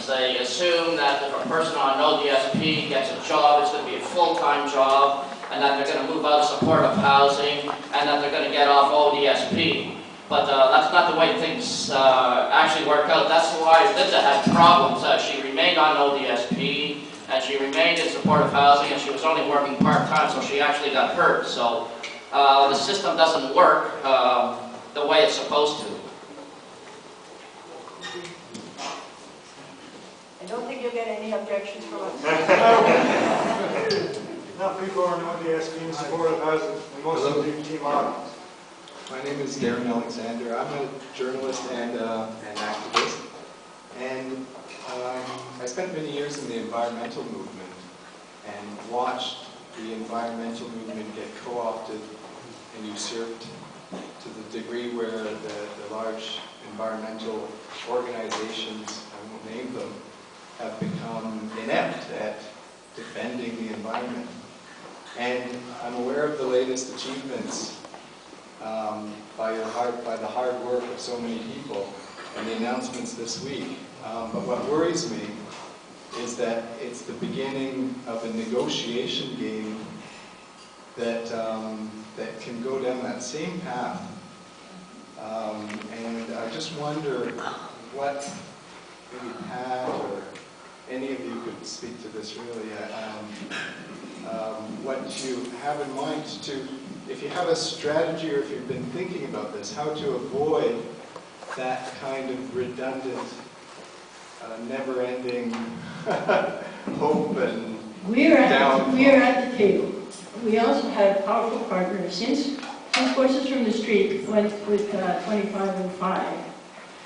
assumptions. They assume that if a person on ODSP gets a job, it's going to be a full-time job, and that they're going to move out of supportive housing, and that they're going to get off ODSP. But that's not the way things actually work out. That's why Linda had problems. She remained on ODSP, and she remained in supportive housing, and she was only working part-time, so she actually got hurt. So the system doesn't work the way it's supposed to. I don't think you'll get any objections from us. Now people are on ODSP and supportive housing, and most of them came out. My name is Darren Alexander. I'm a journalist and an activist. And I spent many years in the environmental movement and watched the environmental movement get co-opted and usurped to the degree where the large environmental organizations, I won't name them, have become inept at defending the environment. And I'm aware of the latest achievements by the hard work of so many people and the announcements this week. But what worries me is that it's the beginning of a negotiation game that that can go down that same path. And I just wonder what maybe Pat or any of you could speak to this really. What you have in mind to, if you have a strategy or if you've been thinking about this, how to avoid that kind of redundant, never-ending hope and downfall. We are at the table. We also have powerful partners. Since Voices from the Street went with 25 and 5,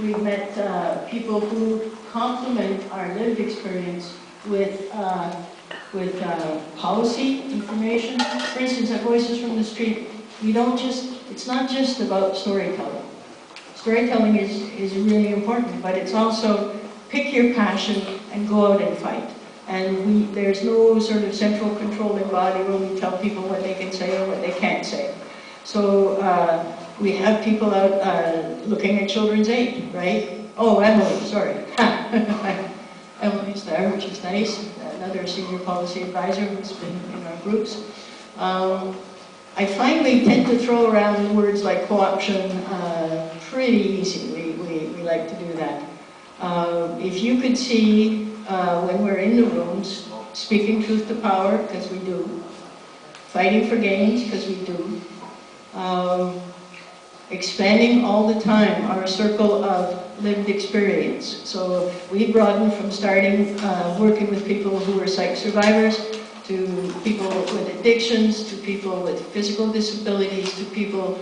we've met people who complement our lived experience with policy information. For instance, at Voices from the Street, it's not just about storytelling. Storytelling is really important, but it's also pick your passion and go out and fight. And there's no sort of central controlling body where we tell people what they can say or what they can't say. So we have people out looking at children's aid, right? Oh, Emily, sorry. Emily's there, which is nice. Another senior policy advisor who's been in our groups. I find we tend to throw around words like co-option pretty easy. We like to do that. If you could see when we're in the rooms, speaking truth to power, because we do, fighting for gains, because we do, expanding all the time our circle of lived experience. So we broaden from starting working with people who are psych survivors, to people with addictions, to people with physical disabilities, to people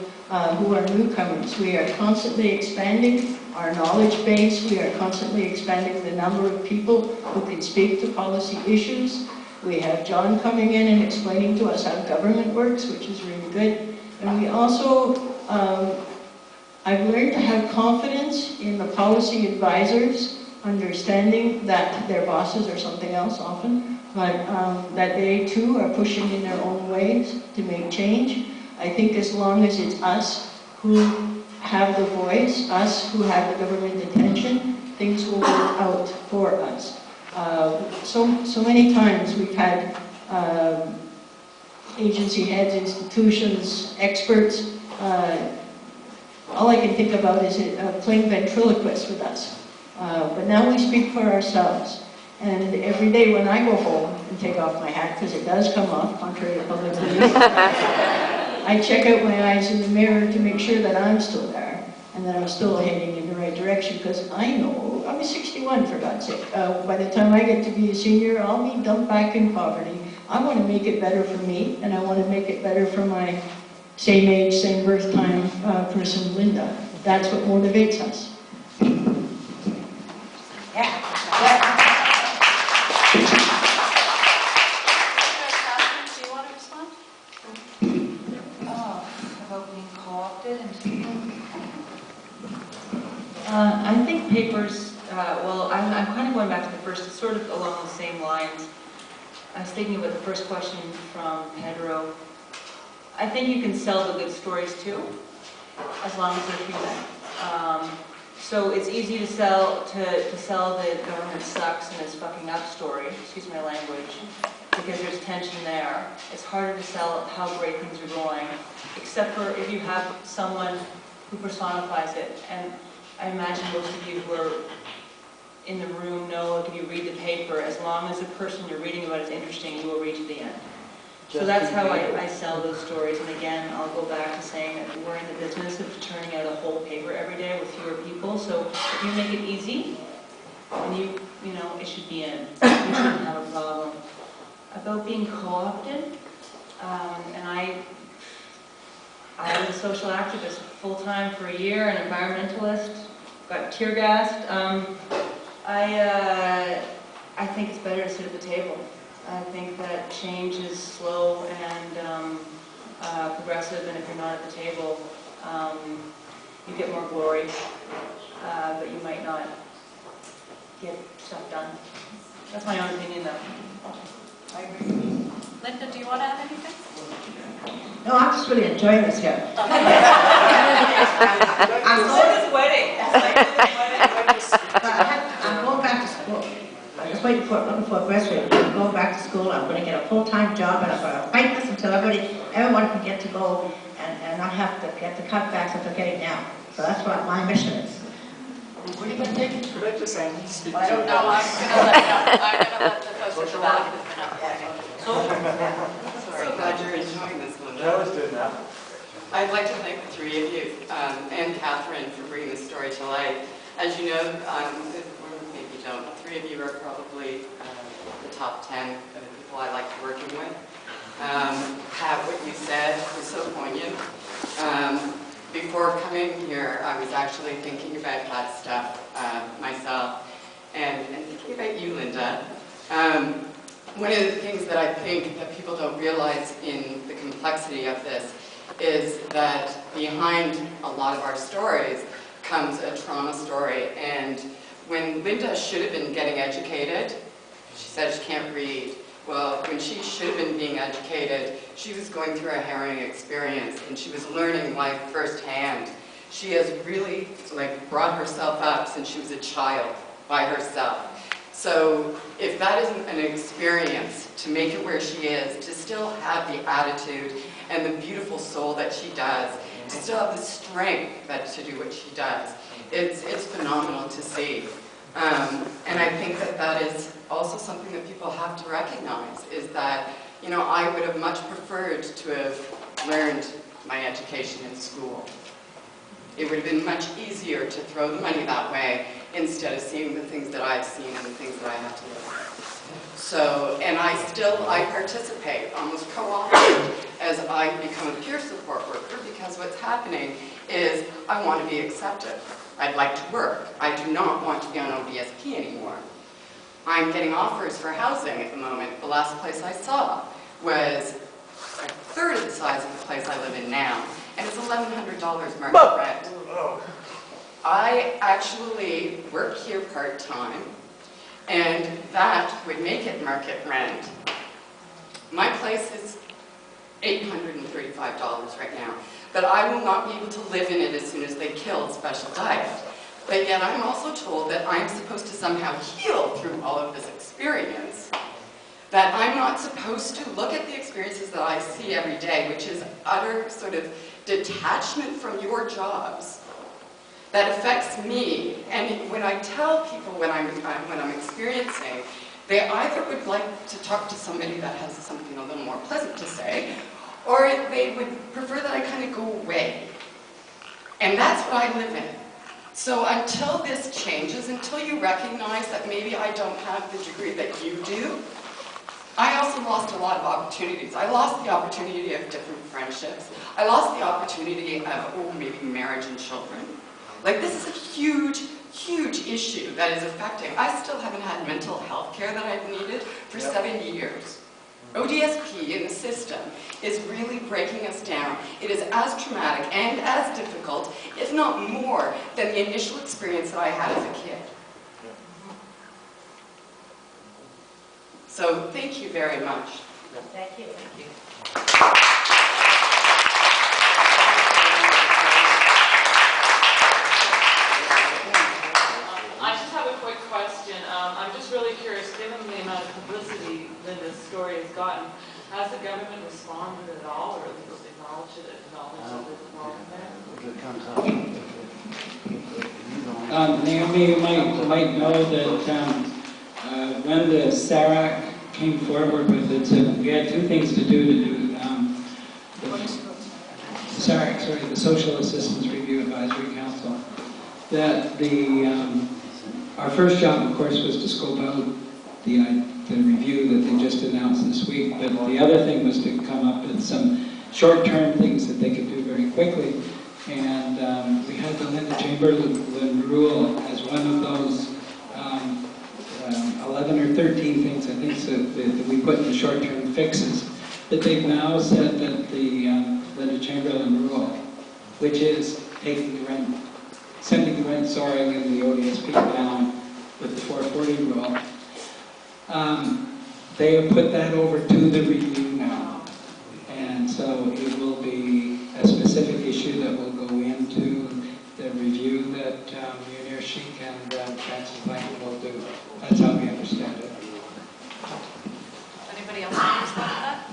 who are newcomers. We are constantly expanding our knowledge base. We are constantly expanding the number of people who can speak to policy issues. We have John coming in and explaining to us how government works, which is really good. And we also, I've learned to have confidence in the policy advisors, understanding that their bosses are something else often, but that they too are pushing in their own ways to make change. I think as long as it's us who have the voice, us who have the government attention, things will work out for us. So many times we've had agency heads, institutions, experts. All I can think about is playing ventriloquist with us. But now we speak for ourselves. And every day when I go home and take off my hat, because it does come off, contrary to public belief, I check out my eyes in the mirror to make sure that I'm still there and that I'm still heading in the right direction, because I know, I'm 61 for God's sake. By the time I get to be a senior, I'll be dumped back in poverty. I want to make it better for me, and I want to make it better for my same age, same birth time person, Linda. That's what motivates us. Yeah. Do you want to respond? About being co-opted and I think papers, well, I'm kind of going back to the first, sort of along the same lines. I was thinking about the first question from Pedro. I think you can sell the good stories too, as long as they're human. So it's easy to sell the government sucks and is fucking up story, excuse my language, because there's tension there. It's harder to sell how great things are going, except for if you have someone who personifies it. And I imagine most of you who are in the room know, if you read the paper, as long as the person you're reading about is interesting, you will read to the end. So that's how I sell those stories. And again, I'll go back to saying that we're in the business of turning out a whole paper every day with fewer people. So if you make it easy, and you know, it should be in. You shouldn't have a problem. About being co-opted, and I was a social activist full-time for a year, an environmentalist, got tear gassed. I think it's better to sit at the table. I think that change is slow and progressive, and if you're not at the table, you get more glory, but you might not get stuff done. That's my own opinion, though. I agree. Linda, do you want to add anything? No, I'm just really enjoying this here. I'm Linda's wedding. going back to school. I'm just looking for a graduate. I'm going back to school. I'm going to get a full-time job, and I'm going to fight this until everyone can get to go and not have to get the cutbacks that they're getting now. So that's what my mission is. What are you going to take? Could I just speak to I don't know. I'm going to let the folks at the back. So glad you're enjoying this one. I was doing that. I'd like to thank the three of you and Catherine for bringing this story to light. As you know, or maybe you don't, three of you are probably the top 10 of the people I like working with. What you said was so poignant. Before coming here, I was actually thinking about that stuff myself and thinking about you, Linda. One of the things that I think that people don't realize in the complexity of this is that behind a lot of our stories comes a trauma story. And when Linda should have been getting educated, she said she can't read. Well, when she should have been being educated, she was going through a harrowing experience and she was learning life firsthand. She has really brought herself up since she was a child by herself. So if that isn't an experience to make it where she is, to still have the attitude and the beautiful soul that she does, to still have the strength to do what she does, it's phenomenal to see. And I think that is also something that people have to recognize, is that, you know, I would have much preferred to have learned my education in school. It would have been much easier to throw the money that way instead of seeing the things that I've seen and the things that I have to live with. So, and I participate, almost co-opted, as I become a peer support worker, because what's happening is I want to be accepted. I'd like to work. I do not want to be on ODSP anymore. I'm getting offers for housing at the moment. The last place I saw was a third of the size of the place I live in now, and it's $1,100 market rent. I actually work here part-time, and that would make it market rent. My place is $835 right now, but I will not be able to live in it as soon as they kill Special Diet. But yet I'm also told that I'm supposed to somehow heal through all of this experience. That I'm not supposed to look at the experiences that I see every day, which is utter sort of detachment from your jobs that affects me. And when I tell people when I'm experiencing, they either would like to talk to somebody that has something a little more pleasant to say, or they would prefer that I kind of go away. And that's what I live in. So until this changes, until you recognize that maybe I don't have the degree that you do, I also lost a lot of opportunities. I lost the opportunity of different friendships. I lost the opportunity of, maybe marriage and children. Like, this is a huge, huge issue that is affecting. I still haven't had mental health care that I've needed for 7 years. ODSP in the system is really breaking us down. It is as traumatic and as difficult, if not more, than the initial experience that I had as a kid. So thank you very much. Thank you. Thank you. curious, given the amount of publicity Linda's story has gotten, has the government responded at all, or at least acknowledged it, acknowledged that there's a problem there? Naomi, you might know that when the SARAC came forward with it, so we had two things to do. SARAC, sorry, the Social Assistance Review Advisory Council. That our first job, of course, was to scope out the review that they just announced this week. But the other thing was to come up with some short-term things that they could do very quickly. And we had the Linda Chamberlain rule as one of those 11 or 13 things, I think, that we put in the short-term fixes. But they've now said that the Linda Chamberlain rule, which is taking the rent, sending the rent soaring and the ODSP down with the 440 rule, they have put that over to the review now. And so it will be a specific issue that will go into the review that Munir Sheikh and Francis Lang will do. That's how we understand it. Anybody else want to respond to that?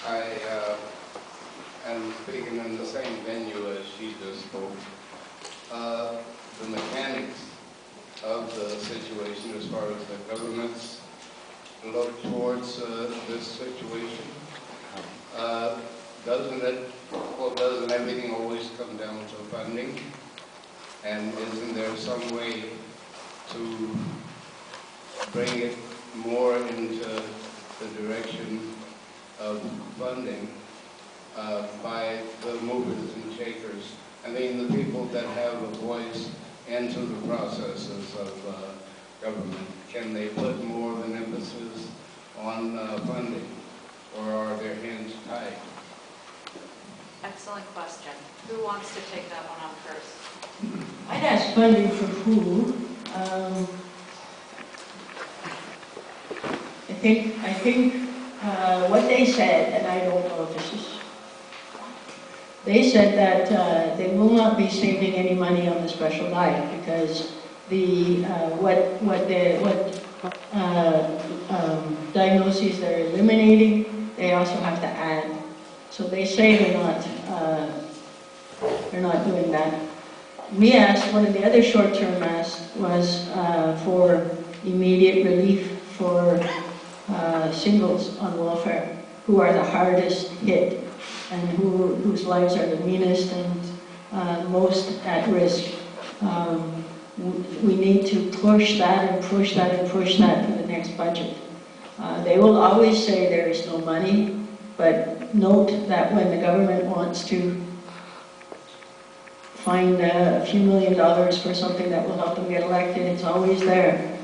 I am speaking in the same venue as she just spoke. The mechanics of the situation as far as the government's look towards this situation, doesn't everything always come down to funding? And isn't there some way to bring it more into the direction of funding by the movers and shakers? I mean, the people that have a voice into the processes of government. Can they put more of an emphasis on funding, or are their hands tied? Excellent question. Who wants to take that one on first? I'd ask funding for who? I think what they said, and I don't know if this is, they said that they will not be saving any money on the special diet because the diagnoses they're eliminating, they also have to add. So they say they're not doing that. We asked, one of the other short-term asks was for immediate relief for singles on welfare, who are the hardest hit and whose lives are the meanest and most at risk. We need to push that and push that and push that for the next budget. They will always say there is no money, but note that when the government wants to find a few $1 million for something that will help them get elected, it's always there.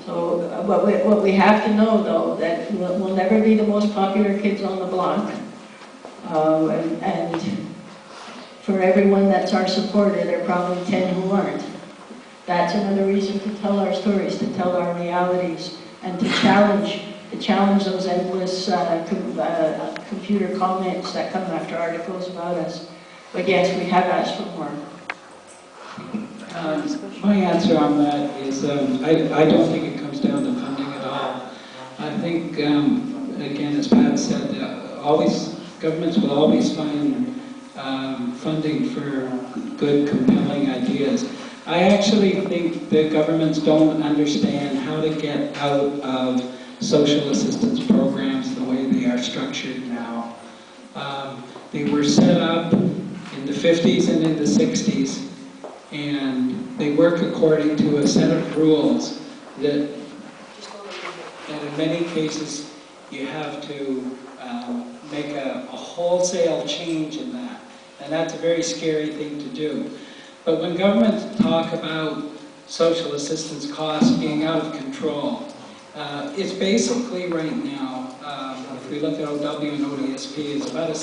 So what we have to know, though, that we'll never be the most popular kids on the block. And for everyone that's our supporter, there are probably 10 who aren't. That's another reason to tell our stories, to tell our realities, and to challenge those endless computer comments that come after articles about us. But yes, we have asked for more. My answer on that is I don't think it comes down to funding at all. I think, again, as Pat said, governments will always find funding for good, compelling ideas. I actually think the governments don't understand how to get out of social assistance programs the way they are structured now. They were set up in the 50s and in the 60s, and they work according to a set of rules that in many cases you have to make a wholesale change in that. And that's a very scary thing to do. But when governments talk about social assistance costs being out of control, it's basically right now, if we look at OW and ODSP, it's about a